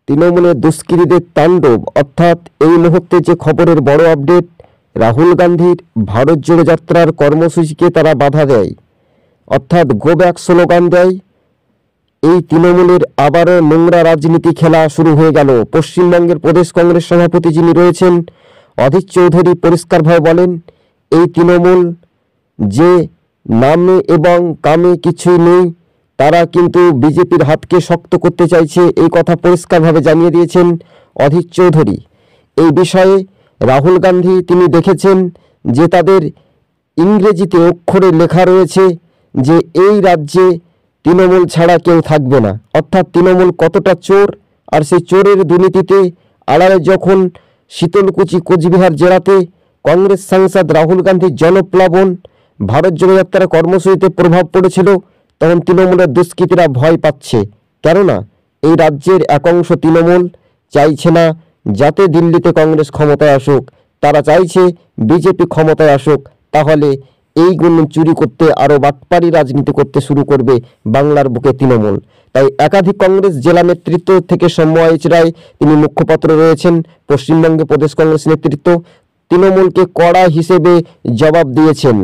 তৃণমূলের দুষ্কৃতীদের তাণ্ডব, অর্থাৎ এই মুহূর্তে যে খবরের বড় আপডেট, রাহুল গান্ধীর ভারত জোড়ো যাত্রার কর্মসূচিকে তারা বাধা দেয়, অর্থাৎ গো ব্যাক স্লোগান দেয়। এই তৃণমূলের আবারও নোংরা রাজনীতি খেলা শুরু হয়ে গেল। পশ্চিমবঙ্গের প্রদেশ কংগ্রেস সভাপতি যিনি রয়েছেন অধীর চৌধুরী পরিষ্কারভাবে বলেন, এই তৃণমূল যে নামে এবং কামে কিছুই নেই, তারা কিন্তু বিজেপির হাতকে শক্ত করতে চাইছে, এই কথা পরিষ্কারভাবে জানিয়ে দিয়েছেন অধীর চৌধুরী। এই বিষয়ে রাহুল গান্ধী তিনি দেখেছেন যে তাদের ইংরেজিতে অক্ষরে লেখা রয়েছে যে এই রাজ্যে তৃণমূল ছাড়া কেউ থাকবে না, অর্থাৎ তৃণমূল কতটা চোর। আর সেই চোরের দুর্নীতিতে আড়ালে যখন শীতলকুচি কোচবিহার জেলাতে কংগ্রেস সাংসদ রাহুল গান্ধীর জনপ্লাবন ভারত জোড়ো যাত্রা কর্মসূচিতে প্রভাব পড়েছিল, তখন তৃণমূলের দুষ্কৃতীরা ভয় পাচ্ছে। কেননা এই রাজ্যের একাংশ তৃণমূল চাইছে না যাতে দিল্লিতে কংগ্রেস ক্ষমতায় আসুক, তারা চাইছে বিজেপি ক্ষমতায় আসুক, তাহলে এইগুলো চুরি করতে আরও বাটপারি রাজনীতি করতে শুরু করবে বাংলার বুকে তৃণমূল। তাই একাধিক কংগ্রেস জেলা নেতৃত্ব থেকে সৌম্য এইচ রায় তিনি মুখপাত্র রয়েছেন, পশ্চিমবঙ্গে প্রদেশ কংগ্রেস নেতৃত্ব তৃণমূলকে কড়া হিসেবে জবাব দিয়েছেন।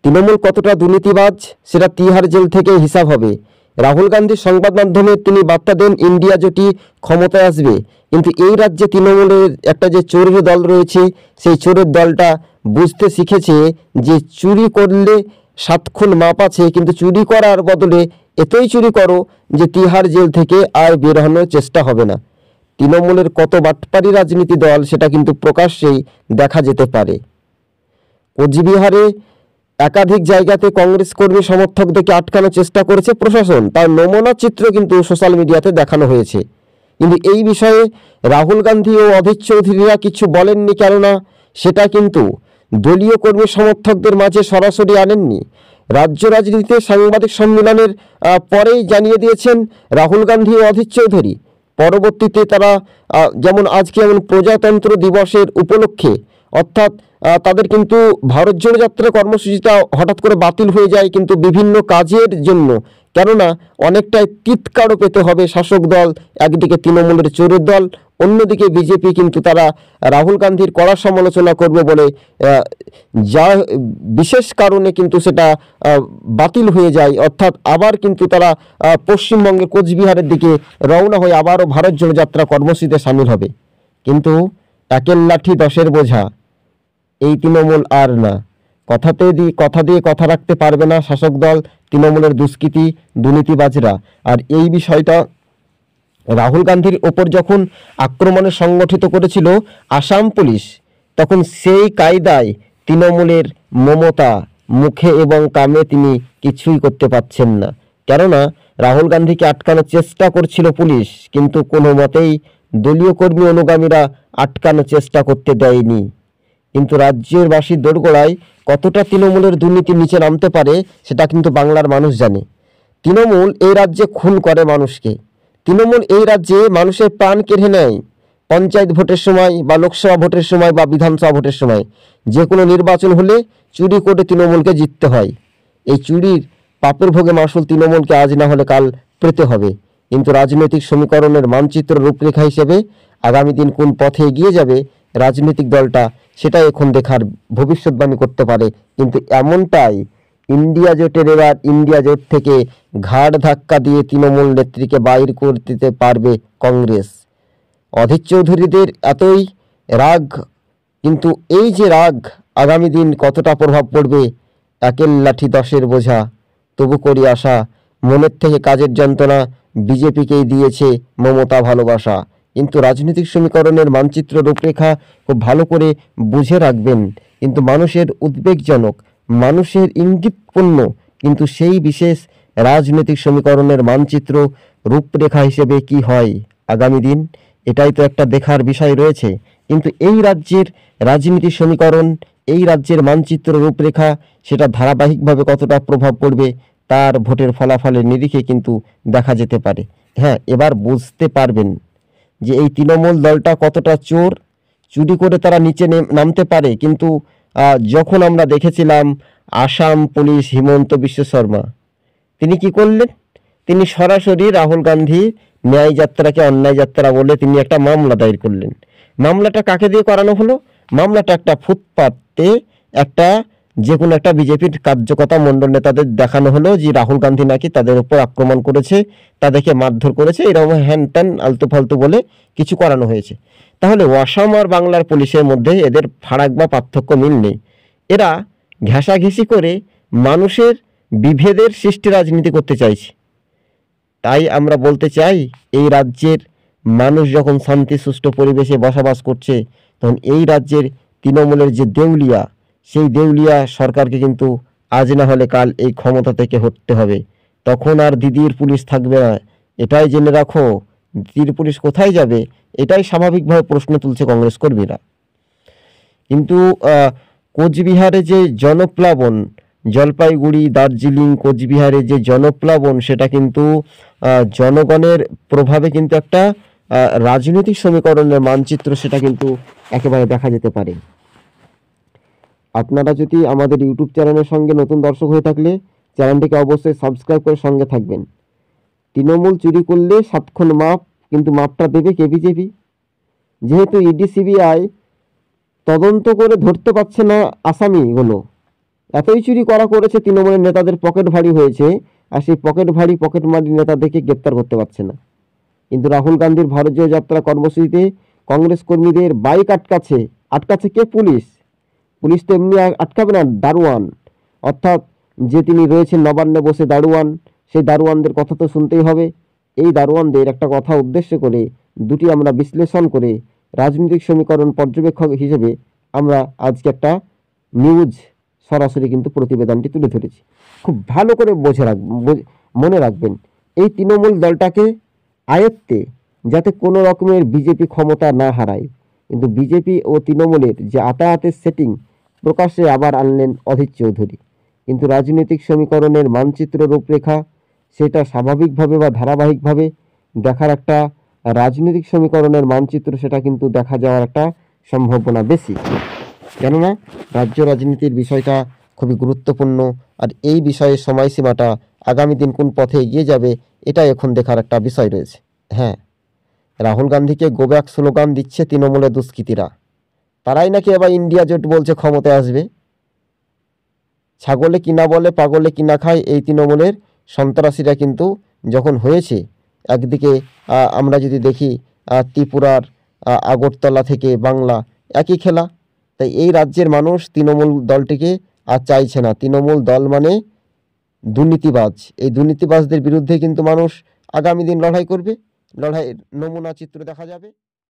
তৃণমূল কতটা দুর্নীতিবাজ সেটা তিহার জেল থেকে হিসাব হবে। রাহুল গান্ধী সংবাদ মাধ্যমে তিনি বার্তা দেন ইন্ডিয়া জোটই ক্ষমতায় আসবে, কিন্তু এই রাজ্যে তৃণমূলের একটা যে চোরের দল রয়েছে, সেই চোরের দলটা বুঝতে শিখেছে যে চুরি করলে 7 খুন মাপ আছে, কিন্তু চুরি করার বদলে এতই চুরি করো যে তিহার জেল থেকে আর বের হওয়ার চেষ্টা হবে না। তৃণমূলের কত বাটপারি রাজনীতি দল সেটা কিন্তু প্রকাশ্যেই দেখা যেতে পারে। কোচবিহারে একাধিক জায়গাতে কংগ্রেস কর্মী সমর্থকদেরকে আটকানোর চেষ্টা করেছে প্রশাসন, তার নমুনা চিত্র কিন্তু সোশ্যাল মিডিয়াতে দেখানো হয়েছে। কিন্তু এই বিষয়ে রাহুল গান্ধী ও অধীর চৌধুরীরা কিছু বলেননি, কেননা সেটা কিন্তু দলীয় কর্মী সমর্থকদের মাঝে সরাসরি আনেননি। রাজ্য রাজনীতিতে সাংবাদিক সম্মেলনের পরেই জানিয়ে দিয়েছেন রাহুল গান্ধী ও অধীর চৌধুরী। পরবর্তীতে তারা যেমন আজকে যেমন প্রজাতন্ত্র দিবসের উপলক্ষে, অর্থাৎ তাদের কিন্তু ভারত জোড়ো যাত্রা কর্মসূচিটা হঠাৎ করে বাতিল হয়ে যায় কিন্তু বিভিন্ন কাজের জন্য, কেননা অনেকটাই তিতকারও পেতে হবে শাসক দল, একদিকে তৃণমূলের চোরের দল, অন্যদিকে বিজেপি কিন্তু তারা রাহুল গান্ধীর কড়া সমালোচনা করবে বলে যা বিশেষ কারণে কিন্তু সেটা বাতিল হয়ে যায়, অর্থাৎ আবার কিন্তু তারা পশ্চিমবঙ্গের কোচবিহারের দিকে রওনা হয়ে আবারও ভারত জোড়ো যাত্রা কর্মসূচিতে সামিল হবে। কিন্তু একের লাঠি 10-এর বোঝা, এই তৃণমূল আর না, কথা দিয়ে কথা রাখতে পারবে না শাসক দল, তৃণমূলের দুর্নীতিবাজরা। আর এই বিষয়টা রাহুল গান্ধীর ওপর যখন আক্রমণে সংগঠিত করেছিল আসাম পুলিশ, তখন সেই কায়দায় তৃণমূলের মমতা মুখে এবং কামে তিনি কিছুই করতে পারছেন না, কেননা রাহুল গান্ধীকে আটকানোর চেষ্টা করছিল পুলিশ, কিন্তু কোনো মতেই দলীয় কর্মী অনুগামীরা আটকানোর চেষ্টা করতে দেয়নি। কিন্তু রাজ্যের বাসীর দোরগোড়ায় কতটা তৃণমূলের দুর্নীতির নিচে নামতে পারে সেটা কিন্তু বাংলার মানুষ জানে। তৃণমূল এই রাজ্যে খুন করে মানুষকে, তৃণমূল এই রাজ্যে মানুষের প্রাণ কেড়ে নেয়। পঞ্চায়েত ভোটের সময় বা লোকসভা ভোটের সময় বা বিধানসভা ভোটের সময় যে কোনো নির্বাচন হলে চুরি করে তৃণমূলকে জিততে হয়। এই চুরির পাপের ভোগে মাসুল তৃণমূলকে আজ না হলে কাল পেতে হবে। কিন্তু রাজনৈতিক সমীকরণের মানচিত্র রূপরেখা হিসেবে আগামী দিন কোন পথে এগিয়ে যাবে রাজনৈতিক দলটা, সেটাই এখন দেখার, ভবিষ্যৎবাণী করতে পারে। কিন্তু এমনটাই ইন্ডিয়া জোটের এবার ইন্ডিয়া জোট থেকে ঘাড় ধাক্কা দিয়ে তৃণমূল নেত্রীকে বাইর করে দিতে পারবে কংগ্রেস। অধীর চৌধুরীদের এতই রাগ, কিন্তু এই যে রাগ আগামী দিন কতটা প্রভাব পড়বে, একের লাঠি 10-এর বোঝা, তবু করি আশা, মনের থেকে কাজের যন্ত্রণা বিজেপিকেই দিয়েছে মমতা ভালোবাসা। কিন্তু রাজনৈতিক সমীকরণের মানচিত্র রূপরেখা খুব ভালো করে বুঝে রাখবেন, কিন্তু মানুষের উদ্বেগজনক, মানুষের ইঙ্গিতপূর্ণ, কিন্তু সেই বিশেষ রাজনৈতিক সমীকরণের মানচিত্র রূপরেখা হিসেবে কি হয় আগামী দিন, এটাই তো একটা দেখার বিষয় রয়েছে। কিন্তু এই রাজ্যের রাজনীতির সমীকরণ, এই রাজ্যের মানচিত্র রূপরেখা, সেটা ধারাবাহিকভাবে কতটা প্রভাব পড়বে তার ভোটের ফলাফলের নিরিখে কিন্তু দেখা যেতে পারে। হ্যাঁ, এবার বুঝতে পারবেন যে এই তৃণমূল দলটা কতটা চোর, চুরি করে তারা নিচে নামতে পারে। কিন্তু যখন আমরা দেখেছিলাম আসাম পুলিশ হিমন্ত বিশ্ব শর্মা, তিনি কি করলেন, তিনি সরাসরি রাহুল গান্ধী ন্যায় যাত্রাকে অন্যায় যাত্রা বলে তিনি একটা মামলা দায়ের করলেন। মামলাটা কাকে দিয়ে করানো হলো? মামলাটা একটা ফুটপাতে একটা যে কোনো একটা বিজেপির কার্যকর্তা মণ্ডল নেতাদের দেখানো হলো যে রাহুল গান্ধী নাকি তাদের উপর আক্রমণ করেছে, তাদেরকে মারধর করেছে, এরকম হ্যান ত্যান আলতু ফালতু বলে কিছু করানো হয়েছে। তাহলে অসম আর বাংলার পুলিশের মধ্যে এদের ফারাক বা পার্থক্য মিল নেই। এরা ঘেঁষাঘেঁষি করে মানুষের বিভেদের সৃষ্টি রাজনীতি করতে চাইছে। তাই আমরা বলতে চাই, এই রাজ্যের মানুষ যখন শান্তি সুষ্ঠু পরিবেশে বসবাস করছে, তখন এই রাজ্যের তৃণমূলের যে দেউলিয়া, সেই দেউলিয়া সরকারকে কিন্তু আজ না হলে কাল এই ক্ষমতা থেকে হটতে হবে। তখন আর দিদির পুলিশ থাকবে না, এটাই জেনে রাখো। দিদির পুলিশ কোথায় যাবে, এটাই স্বাভাবিকভাবে প্রশ্ন তুলছে কংগ্রেস কর্মীরা। কিন্তু কোচবিহারে যে জনপ্লাবন, জলপাইগুড়ি, দার্জিলিং, কোচবিহারে যে জনপ্লাবন, সেটা কিন্তু জনগণের প্রভাবে কিন্তু একটা রাজনৈতিক সমীকরণের মানচিত্র, সেটা কিন্তু একেবারে দেখা যেতে পারে। আপনারা যদি আমাদের ইউটিউব চ্যানেলের সঙ্গে নতুন দর্শক হয়ে থাকলে চ্যানেলটিকে অবশ্যই সাবস্ক্রাইব করে সঙ্গে থাকবেন। তৃণমূল চুরি করলে 7 খুন মাপ, কিন্তু মাপটা দেবে কে? বিজেপি। যেহেতু ইডি সিবিআই তদন্ত করে ধরতে পারছে না আসামিগুলো, এতই চুরি করেছে, তৃণমূলের নেতাদের পকেট ভারী হয়েছে, আর সেই পকেট মারি নেতাদেরকে গ্রেপ্তার করতে পারছে না। কিন্তু রাহুল গান্ধীর ভারত জোড়ো যাত্রা কর্মসূচিতে কংগ্রেস কর্মীদের বাইক আটকাচ্ছে কে? পুলিশ তো এমনি আটকাবে না, দারোয়ান, অর্থাৎ যে তিনি রয়েছেন নবান্নে বসে দারোয়ান, সেই দারোয়ানদের কথা তো শুনতেই হবে। এই দারোয়ানদের একটা কথা উদ্দেশ্য করে দুটি আমরা বিশ্লেষণ করে রাজনৈতিক সমীকরণ পর্যবেক্ষক হিসেবে আমরা আজকে একটা নিউজ সরাসরি কিন্তু প্রতিবেদনটি তুলে ধরেছি। খুব ভালো করে মনে রাখবেন, এই তৃণমূল দলটাকে আয়ত্তে যাতে কোনো রকমের বিজেপি ক্ষমতা না হারায়। কিন্তু বিজেপি ও তৃণমূলের যে আতায়াতের সেটিং প্রকাশ্যে আবার আনলেন অধীর চৌধুরী। কিন্তু রাজনৈতিক সমীকরণের মানচিত্র রূপরেখা, সেটা স্বাভাবিকভাবে বা ধারাবাহিকভাবে দেখার একটা রাজনৈতিক সমীকরণের মানচিত্র, সেটা কিন্তু দেখা যাওয়ার একটা সম্ভাবনা বেশি। কেননা রাজ্য রাজনীতির বিষয়টা খুবই গুরুত্বপূর্ণ, আর এই বিষয়ে সময়সীমাটা আগামী দিন কোন পথে এগিয়ে যাবে, এটাই এখন দেখার একটা বিষয় রয়েছে। হ্যাঁ, রাহুল গান্ধীকে গো ব্যাক স্লোগান দিচ্ছে তৃণমূলের দুষ্কৃতীরা, তারাই নাকি আবার ইন্ডিয়া জোট বলছে ক্ষমতায় আসবে। ছাগলে কিনা বলে, পাগলে কিনা খায়, এই তৃণমূলের সন্ত্রাসীরা কিন্তু যখন হয়েছে, একদিকে আমরা যদি দেখি ত্রিপুরার আগরতলা থেকে বাংলা, একই খেলা। তাই এই রাজ্যের মানুষ তৃণমূল দলটিকে আর চাইছে না। তৃণমূল দল মানে দুর্নীতিবাজ, এই দুর্নীতিবাজদের বিরুদ্ধে কিন্তু মানুষ আগামী দিন লড়াই করবে, লড়াইয়ের নমুনা চিত্র দেখা যাবে।